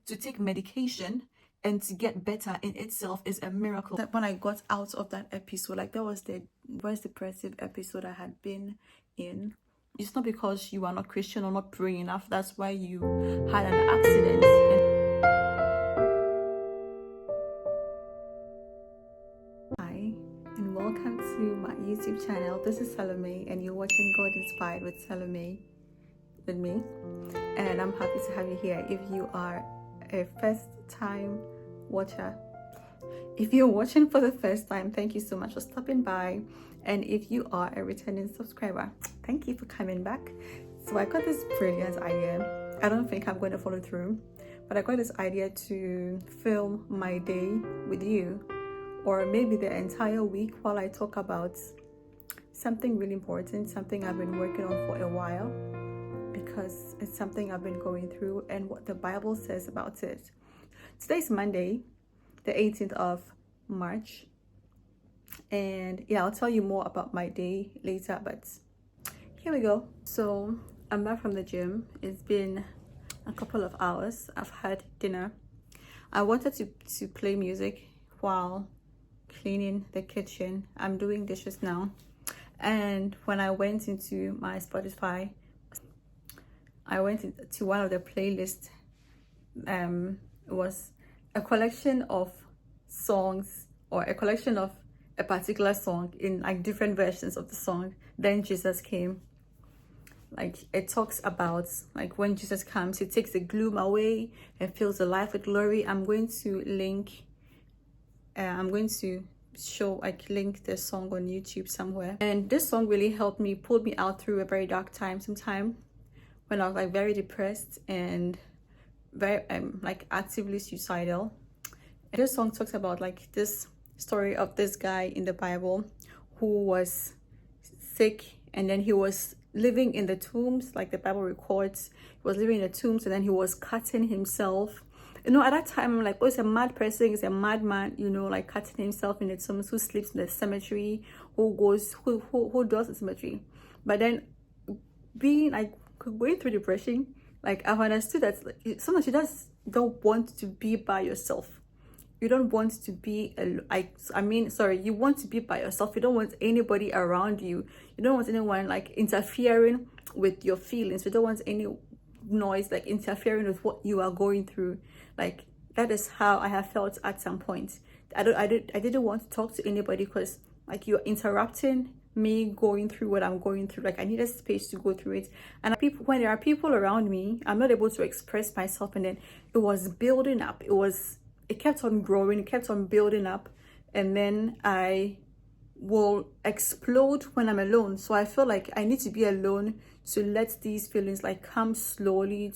to take medication and to get better in itself is a miracle. That when I got out of that episode, like that was the worst depressive episode I had been in. It's not because you are not Christian or not praying enough. That's why you had an accident. Hi, and welcome to my YouTube channel. This is Salome, and you're watching God Inspired with Salome with me. And I'm happy to have you here. If you are a first-time watcher, if you're watching for the first time, thank you so much for stopping by. And if you are a returning subscriber, thank you for coming back. So I got this brilliant idea. I don't think I'm going to follow through, but I got this idea to film my day with you, or maybe the entire week, while I talk about something really important, something I've been working on for a while, because it's something I've been going through and what the Bible says about it. Today's Monday, the 18th of March. And yeah, I'll tell you more about my day later, but here we go. So I'm back from the gym. It's been a couple of hours. I've had dinner. I wanted to play music while cleaning the kitchen. I'm doing dishes now. And when I went into my Spotify, I went into one of the playlists. It was a collection of songs, or a collection of a particular song in like different versions of the song. Then Jesus Came. Like it talks about like when Jesus comes, he takes the gloom away and fills the life with glory. I'm going to link link the song on YouTube somewhere. And this song really helped me, pulled me out through a very dark time sometime when I was like very depressed and very like actively suicidal. And this song talks about like this story of this guy in the Bible who was sick, and then he was living in the tombs, like the Bible records. He was living in the tombs, and then he was cutting himself. You know, at that time, I'm like, oh, it's a mad person, it's a madman, you know, like cutting himself in the tombs, who sleeps in the cemetery, who does the cemetery. But then being like going through depression, like I've understood that like, sometimes you just don't want to be by yourself. You don't want to be you want to be by yourself. You don't want anybody around you. You don't want anyone like interfering with your feelings. You don't want any noise like interfering with what you are going through. Like that is how I have felt at some point. I didn't want to talk to anybody because like you're interrupting me going through what I'm going through. Like I needed space to go through it. And when there are people around me, I'm not able to express myself. And then it was building up. It kept on growing, it kept on building up, and then I will explode when I'm alone. So I feel like I need to be alone to let these feelings like come slowly.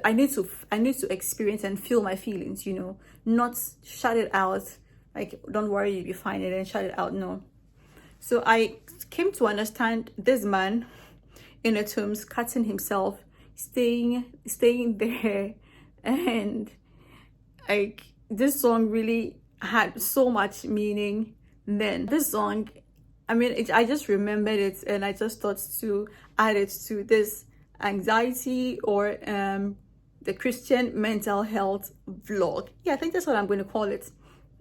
I need to experience and feel my feelings, you know, not shut it out. Like, don't worry, you'll be fine, and then shut it out. No. So I came to understand this man in the tombs, cutting himself, staying there, and like this song really had so much meaning then. This song, I just remembered it, and I just thought to add it to this anxiety or the Christian mental health vlog. Yeah, I think that's what I'm going to call it.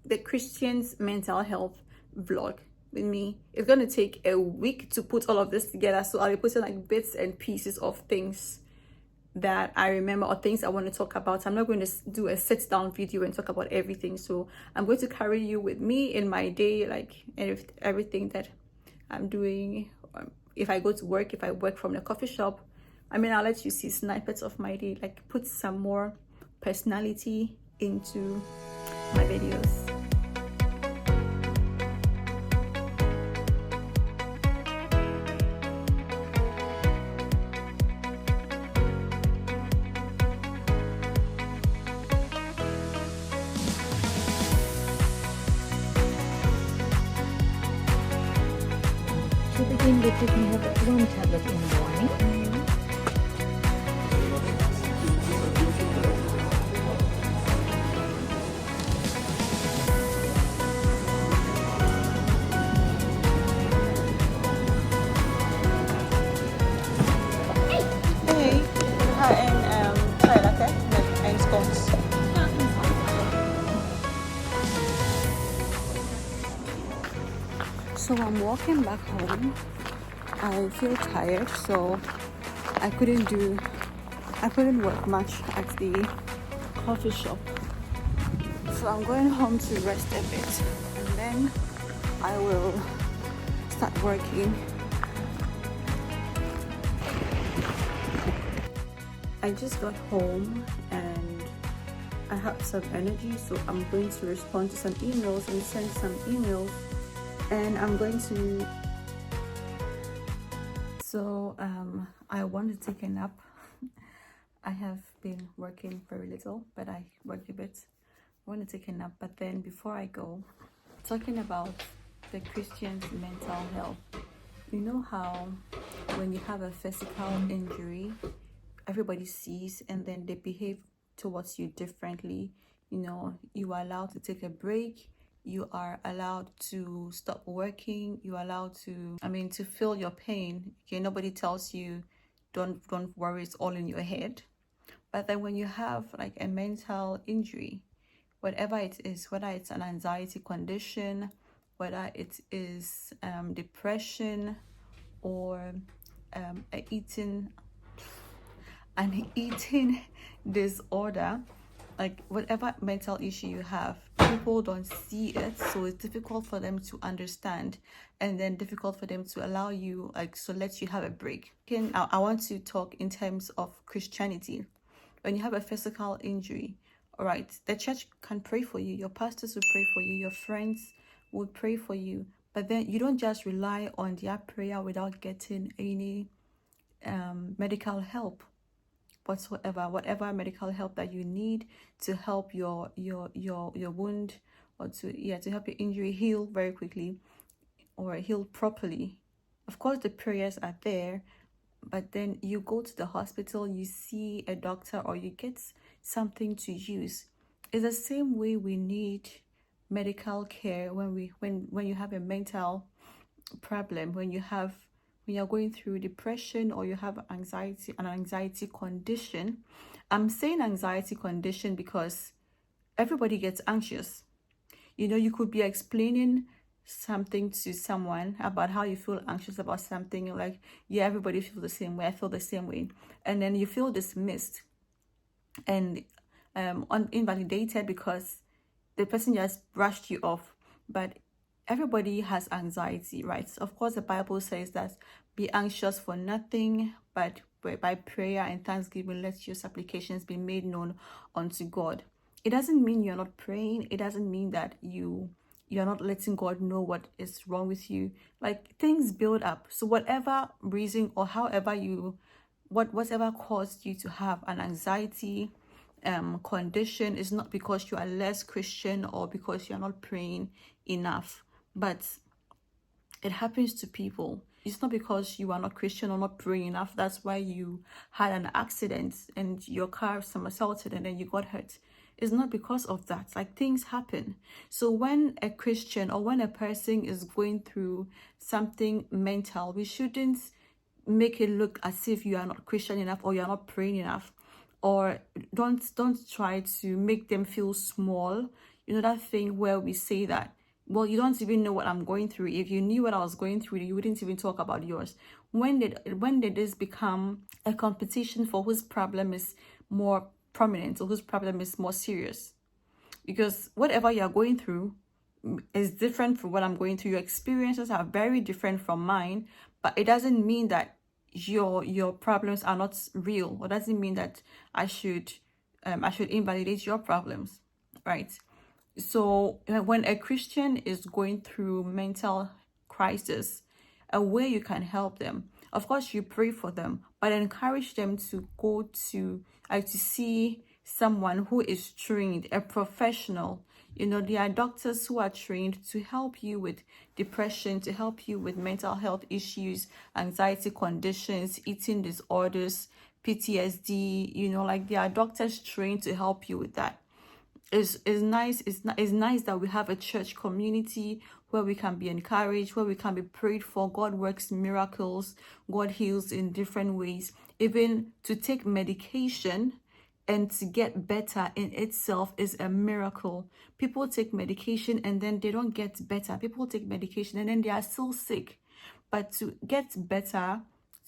The Christian's mental health vlog with me. It's going to take a week to put all of this together, so I'll be putting like bits and pieces of things that I remember or things I want to talk about. I'm not going to do a sit down video and talk about everything. So I'm going to carry you with me in my day, like everything that I'm doing. If I go to work, if I work from the coffee shop, I'll let you see snippets of my day, like put some more personality into my videos. To begin with, you can have one tablet in the morning. Hey, we har en chai latte med en scones. So I'm walking back home. I feel tired, so I couldn't work much at the coffee shop. So I'm going home to rest a bit, and then I will start working. I just got home and I have some energy, so I'm going to respond to some emails and send some emails, and I'm going to I want to take a nap. I have been working very little, but I work a bit. I want to take a nap, but then before I go, talking about the Christian's mental health. You know how when you have a physical injury, everybody sees and then they behave towards you differently. You know, you are allowed to take a break, you are allowed to stop working, you are allowed to to feel your pain. Okay, nobody tells you don't worry, it's all in your head. But then when you have like a mental injury, whatever it is, whether it's an anxiety condition, whether it is depression, or a eating an eating disorder, like whatever mental issue you have, people don't see it, so it's difficult for them to understand, and then difficult for them to allow you, like, so let you have a break. I want to talk in terms of Christianity. When you have a physical injury, all right, the church can pray for you, your pastors will pray for you, your friends will pray for you, but then you don't just rely on their prayer without getting any medical help whatever medical help that you need to help your wound, or to help your injury heal very quickly or heal properly. Of course the prayers are there, but then you go to the hospital, you see a doctor, or you get something to use. It's the same way we need medical care when you have a mental problem, when you're going through depression, or you have an anxiety condition. I'm saying anxiety condition because everybody gets anxious. You know, you could be explaining something to someone about how you feel anxious about something, like, yeah, everybody feels the same way, I feel the same way, and then you feel dismissed and invalidated because the person just brushed you off. But everybody has anxiety, right? Of course, the Bible says that be anxious for nothing, but by prayer and thanksgiving, let your supplications be made known unto God. It doesn't mean you're not praying. It doesn't mean that you're not letting God know what is wrong with you. Like, things build up. So whatever reason or however whatever caused you to have an anxiety condition is not because you are less Christian or because you're not praying enough, but it happens to people. It's not because you are not Christian or not praying enough that's why you had an accident and your car somersaulted and then you got hurt. It's not because of that. Like, things happen. So when a Christian or when a person is going through something mental, we shouldn't make it look as if you are not Christian enough or you're not praying enough, or don't try to make them feel small. You know that thing where we say that, well, you don't even know what I'm going through. If you knew what I was going through, you wouldn't even talk about yours. When did this become a competition for whose problem is more prominent or whose problem is more serious? Because whatever you're going through is different from what I'm going through. Your experiences are very different from mine, but it doesn't mean that your problems are not real, or doesn't mean that I should invalidate your problems, right? So when a Christian is going through mental crisis, a way you can help them, of course, you pray for them, but encourage them to go to see someone who is trained, a professional. You know, there are doctors who are trained to help you with depression, to help you with mental health issues, anxiety conditions, eating disorders, PTSD. You know, like, there are doctors trained to help you with that. It's nice that we have a church community where we can be encouraged, where we can be prayed for. God works miracles, God heals in different ways. Even to take medication and to get better in itself is a miracle. People take medication and then they don't get better. People take medication and then they are still sick. But to get better,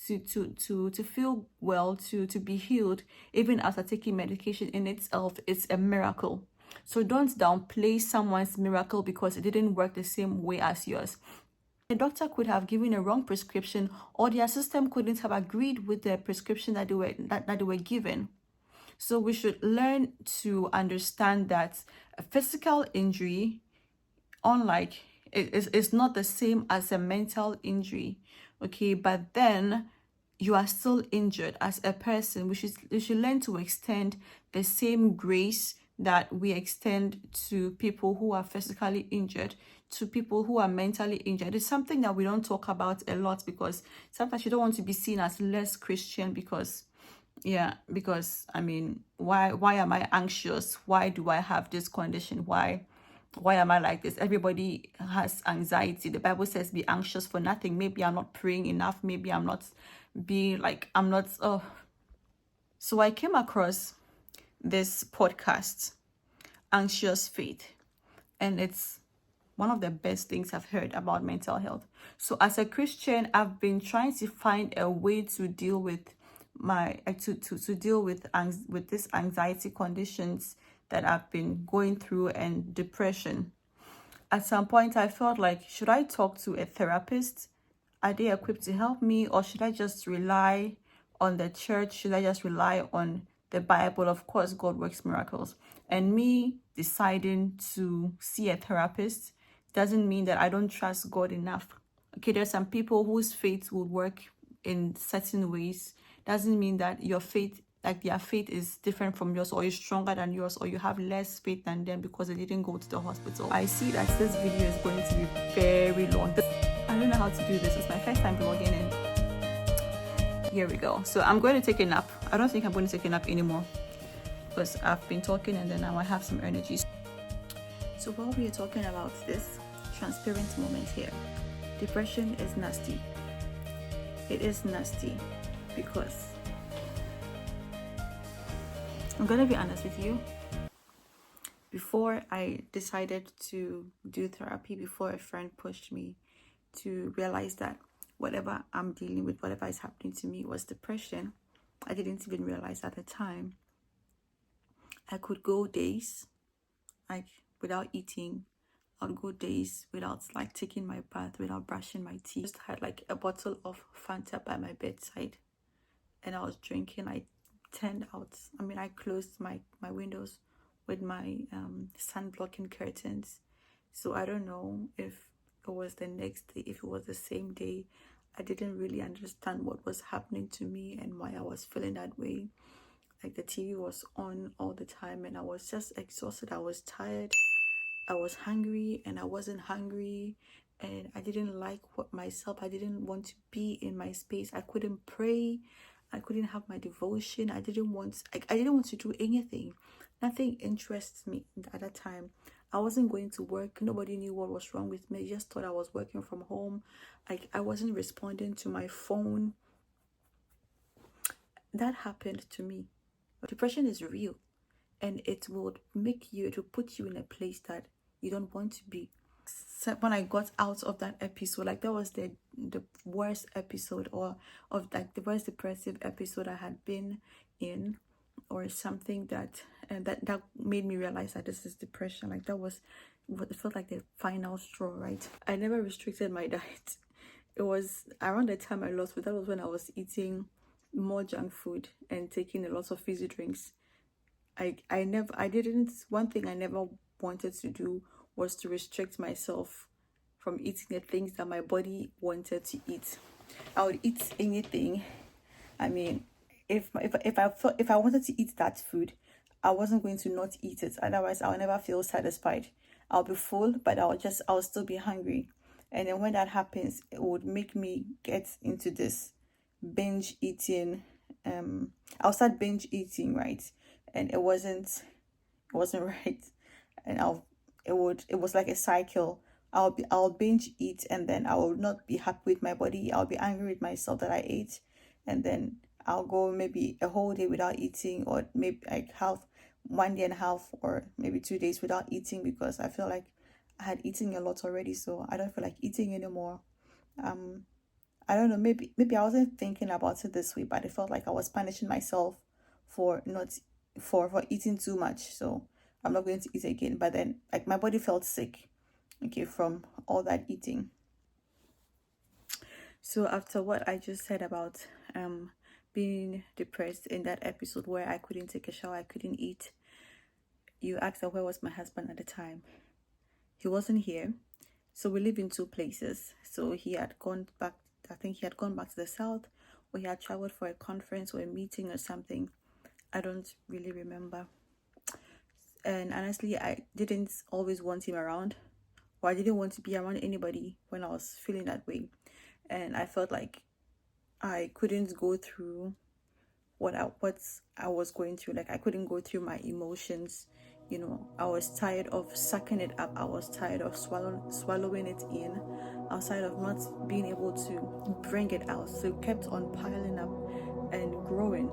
to feel well, to be healed, even after taking medication in itself, is a miracle. So don't downplay someone's miracle because it didn't work the same way as yours. The doctor could have given a wrong prescription, or their system couldn't have agreed with the prescription that they were given. So we should learn to understand that a physical injury, unlike it's not the same as a mental injury, okay? But then you are still injured as a person. We should learn to extend the same grace that we extend to people who are physically injured, to people who are mentally injured. It's something that we don't talk about a lot because sometimes you don't want to be seen as less Christian because I mean, why am I anxious? Why do I have this condition? Why am I like this? Everybody has anxiety. The Bible says be anxious for nothing. Maybe I'm not praying enough. Maybe I'm not So I came across this podcast, Anxious Faith, and it's one of the best things I've heard about mental health. So as a Christian, I've been trying to find a way to deal with with these anxiety conditions that I've been going through and depression. At some point, I felt like, should I talk to a therapist? Are they equipped to help me, or should I just rely on the church? Should I just rely on the Bible? Of course, God works miracles. And me deciding to see a therapist doesn't mean that I don't trust God enough. Okay, there's some people whose faith will work in certain ways. Doesn't mean that your faith, like their faith, is different from yours, or you're stronger than yours, or you have less faith than them because they didn't go to the hospital. I see that this video is going to be very long. I don't know how to do this. It's my first time vlogging in. Here we go. So I'm going to take a nap. I don't think I'm going to take a nap anymore because I've been talking and then now I have some energy. So while we are talking about this transparent moment here, depression is nasty. It is nasty because I'm going to be honest with you. Before I decided to do therapy, before a friend pushed me to realize that whatever I'm dealing with, whatever is happening to me was depression, I didn't even realize at the time. I could go days like without eating. I'd go days without like taking my bath, without brushing my teeth. Just had like a bottle of Fanta by my bedside and I was drinking. I closed my windows with my sun blocking curtains. So I don't know if it was the next day, if it was the same day. I didn't really understand what was happening to me and why I was feeling that way. Like the TV was on all the time and I was just exhausted. I was tired. I was hungry and I wasn't hungry, and I didn't like myself. I didn't want to be in my space. I couldn't pray. I couldn't have my devotion. I didn't want to do anything. Nothing interests me at that time. I wasn't going to work. Nobody knew what was wrong with me. I just thought I was working from home. I wasn't responding to my phone. That happened to me. Depression is real, and it will put you in a place that you don't want to be. So when I got out of that episode, like that was the worst episode, or of like the worst depressive episode I had been in, or something that made me realize that this is depression. Like that was what it felt like, the final straw, right? I never restricted my diet. It was around the time I lost weight. That was when I was eating more junk food and taking a lot of fizzy drinks. One thing I never wanted to do was to restrict myself from eating the things that my body wanted to eat. I would eat anything. I mean, if I wanted to eat that food, I wasn't going to not eat it. Otherwise, I'll never feel satisfied. I'll be full, but I'll still be hungry. And then when that happens, it would make me get into this binge eating. I'll start binge eating, right? And it wasn't right. And it was like a cycle. I'll binge eat, and then I will not be happy with my body. I'll be angry with myself that I ate, and then I'll go maybe a whole day without eating, or maybe like half, 1 day and a half, or maybe 2 days without eating, because I feel like I had eaten a lot already, so I don't feel like eating anymore. Um, I don't know, maybe I wasn't thinking about it this way, but I felt like I was punishing myself for not for eating too much. So I'm not going to eat again. But then like my body felt sick, okay, from all that eating. So after what I just said about being depressed in that episode where I couldn't take a shower, I couldn't eat, you asked her where was my husband at the time. He wasn't here. So we live in two places. So he had gone back, I think he had gone back to the south, or he had traveled for a conference or a meeting or something. I don't really remember. And honestly, I didn't always want him around, or I didn't want to be around anybody when I was feeling that way. And I felt like I couldn't go through what I was going through. Like I couldn't go through my emotions. I was tired of sucking it up. I was tired of swallowing it in. I was tired of not being able to bring it out. So it kept on piling up and growing.